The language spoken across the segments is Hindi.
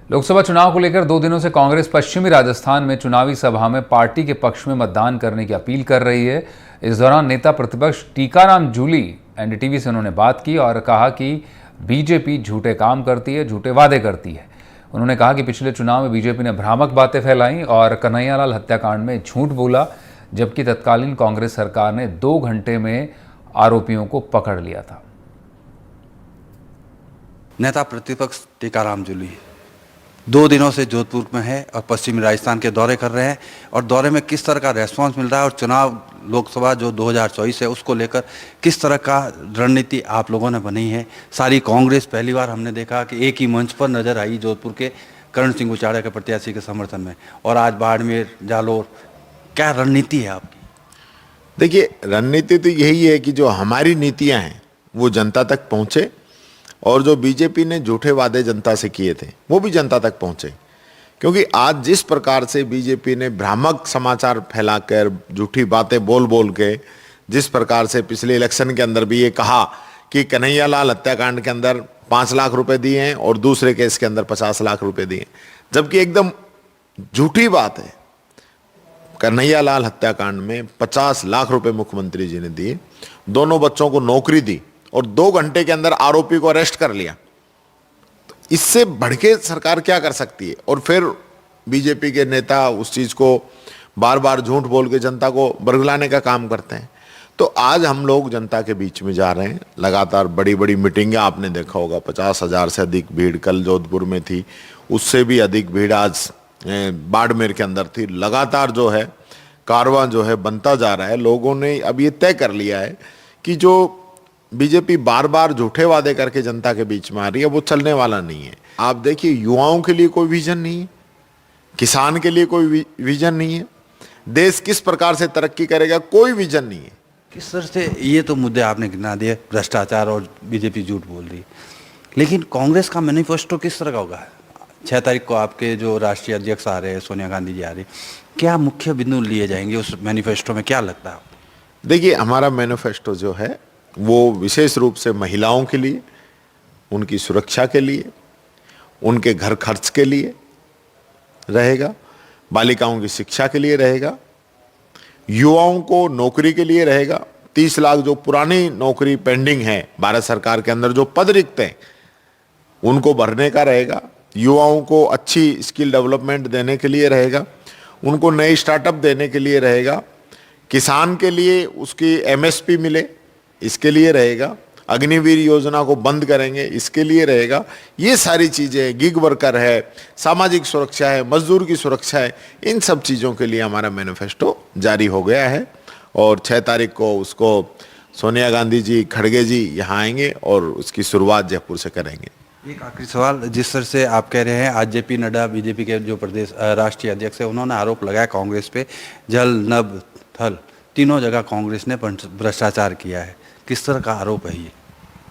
लोकसभा चुनाव को लेकर 2 दिनों से कांग्रेस पश्चिमी राजस्थान में चुनावी सभा में पार्टी के पक्ष में मतदान करने की अपील कर रही है। इस दौरान नेता प्रतिपक्ष टीकाराम जूली एनडीटीवी से उन्होंने बात की और कहा कि बीजेपी झूठे काम करती है, झूठे वादे करती है। उन्होंने कहा कि पिछले चुनाव में बीजेपी ने भ्रामक बातें फैलाई और कन्हैयालाल हत्याकांड में झूठ बोला, जबकि तत्कालीन कांग्रेस सरकार ने 2 घंटे में आरोपियों को पकड़ लिया था। नेता प्रतिपक्ष टीकाराम जूली 2 दिनों से जोधपुर में है और पश्चिमी राजस्थान के दौरे कर रहे हैं और दौरे में किस तरह का रेस्पॉन्स मिल रहा है और चुनाव लोकसभा जो 2024 है उसको लेकर किस तरह का रणनीति आप लोगों ने बनी है। सारी कांग्रेस पहली बार हमने देखा कि एक ही मंच पर नजर आई जोधपुर के करण सिंह उचाड़ा के प्रत्याशी के समर्थन में, और आज बाड़मेर, जालोर, क्या रणनीति है आपकी? देखिए, रणनीति तो यही है कि जो हमारी नीतियां हैं वो जनता तक पहुंचे और जो बीजेपी ने झूठे वादे जनता से किए थे वो भी जनता तक पहुंचे। क्योंकि आज जिस प्रकार से बीजेपी ने भ्रामक समाचार फैलाकर झूठी बातें बोल बोल के, जिस प्रकार से पिछले इलेक्शन के अंदर भी ये कहा कि कन्हैयालाल हत्याकांड के अंदर 5 लाख रुपए दिए हैं और दूसरे केस के अंदर 50 लाख रुपए दिए, जबकि एकदम झूठी बात है। कन्हैयालाल हत्याकांड में 50 लाख रुपए मुख्यमंत्री जी ने दिए, दोनों बच्चों को नौकरी दी और 2 घंटे के अंदर आरोपी को अरेस्ट कर लिया। तो इससे बढ़ के सरकार क्या कर सकती है? और फिर बीजेपी के नेता उस चीज को बार बार झूठ बोल के जनता को बरगलाने का काम करते हैं। तो आज हम लोग जनता के बीच में जा रहे हैं, लगातार बड़ी बड़ी मीटिंगें, आपने देखा होगा 50,000 से अधिक भीड़ कल जोधपुर में थी, उससे भी अधिक भीड़ आज बाड़मेर के अंदर थी। लगातार जो है कारवां जो है बनता जा रहा है। लोगों ने अब ये तय कर लिया है कि जो बीजेपी बार बार झूठे वादे करके जनता के बीच में आ रही है वो चलने वाला नहीं है। आप देखिए, युवाओं के लिए कोई विजन नहीं है, किसान के लिए कोई विजन नहीं है, देश किस प्रकार से तरक्की करेगा कोई विजन नहीं है। किस तरह से ये तो मुद्दे आपने गिना दिए, भ्रष्टाचार और बीजेपी झूठ बोल रही है, लेकिन कांग्रेस का मैनिफेस्टो किस तरह का होगा? 6 तारीख को आपके जो राष्ट्रीय अध्यक्ष आ रहे हैं, सोनिया गांधी जी आ रही, क्या मुख्य बिंदु लिए जाएंगे उस मैनिफेस्टो में, क्या लगता है आपको? देखिए, हमारा मैनिफेस्टो जो है वो विशेष रूप से महिलाओं के लिए, उनकी सुरक्षा के लिए, उनके घर खर्च के लिए रहेगा, बालिकाओं की शिक्षा के लिए रहेगा, युवाओं को नौकरी के लिए रहेगा। 30 लाख जो पुरानी नौकरी पेंडिंग है भारत सरकार के अंदर, जो पद रिक्त हैं उनको भरने का रहेगा, युवाओं को अच्छी स्किल डेवलपमेंट देने के लिए रहेगा, उनको नए स्टार्टअप देने के लिए रहेगा, किसान के लिए उसकी एमएसपी मिले इसके लिए रहेगा, अग्निवीर योजना को बंद करेंगे इसके लिए रहेगा। ये सारी चीज़ें, गिग वर्कर है, सामाजिक सुरक्षा है, मजदूर की सुरक्षा है, इन सब चीज़ों के लिए हमारा मैनिफेस्टो जारी हो गया है और 6 तारीख को उसको सोनिया गांधी जी, खड़गे जी यहाँ आएंगे और उसकी शुरुआत जयपुर से करेंगे। एक आखिरी सवाल, जिस तरह से आप कह रहे हैं, आज जेपी नड्डा बीजेपी के जो प्रदेश राष्ट्रीय अध्यक्ष है, उन्होंने आरोप लगाया कांग्रेस पे, जल, नभ, थल तीनों जगह कांग्रेस ने भ्रष्टाचार किया है, किस तरह का आरोप है ये?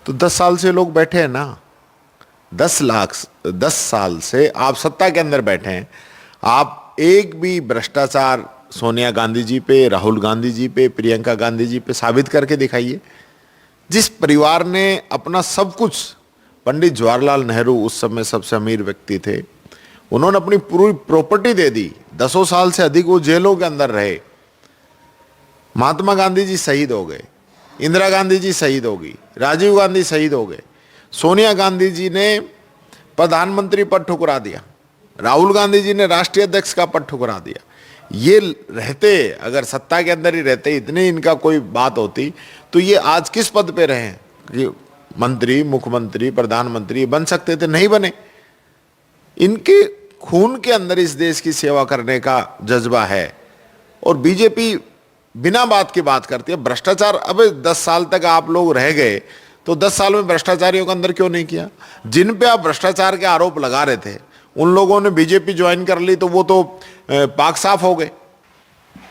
तो 10 साल से लोग बैठे हैं ना, 10 साल से आप सत्ता के अंदर बैठे हैं, आप एक भी भ्रष्टाचार सोनिया गांधी जी पे, राहुल गांधी जी पे, प्रियंका गांधी जी पे साबित करके दिखाइए। जिस परिवार ने अपना सब कुछ, पंडित जवाहरलाल नेहरू उस समय सबसे अमीर व्यक्ति थे, उन्होंने अपनी पूरी प्रॉपर्टी दे दी, 10 साल से अधिक वो जेलों के अंदर रहे। महात्मा गांधी जी शहीद हो गए, इंदिरा गांधी जी शहीद हो गई, राजीव गांधी शहीद हो गए, सोनिया गांधी जी ने प्रधानमंत्री पद ठुकरा दिया, राहुल गांधी जी ने राष्ट्रीय अध्यक्ष का पद ठुकरा दिया। ये रहते, अगर सत्ता के अंदर ही रहते, इतनी इनका कोई बात होती तो ये आज किस पद पे रहे हैं कि मंत्री, मुख्यमंत्री, प्रधानमंत्री बन सकते थे, नहीं बने। इनके खून के अंदर इस देश की सेवा करने का जज्बा है और बीजेपी बिना बात की बात करती है। भ्रष्टाचार, अब 10 साल तक आप लोग रह गए तो 10 साल में भ्रष्टाचारियों का अंदर क्यों नहीं किया? जिन पे आप भ्रष्टाचार के आरोप लगा रहे थे उन लोगों ने बीजेपी ज्वाइन कर ली तो वो तो पाक साफ हो गए।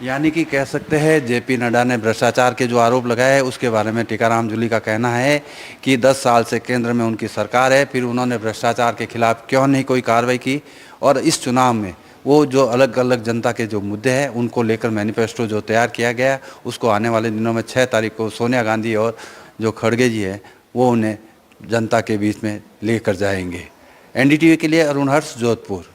यानी कि कह सकते हैं जेपी नड्डा ने भ्रष्टाचार के जो आरोप लगाए हैं उसके बारे में टीकाराम जूली का कहना है कि 10 साल से केंद्र में उनकी सरकार है, फिर उन्होंने भ्रष्टाचार के खिलाफ क्यों नहीं कोई कार्रवाई की, और इस चुनाव में वो जो अलग अलग जनता के जो मुद्दे हैं उनको लेकर मैनिफेस्टो जो तैयार किया गया उसको आने वाले दिनों में 6 तारीख को सोनिया गांधी और जो खड़गे जी हैं वो उन्हें जनता के बीच में लेकर जाएंगे। एनडीटीवी के लिए अरुण हर्ष, जोधपुर।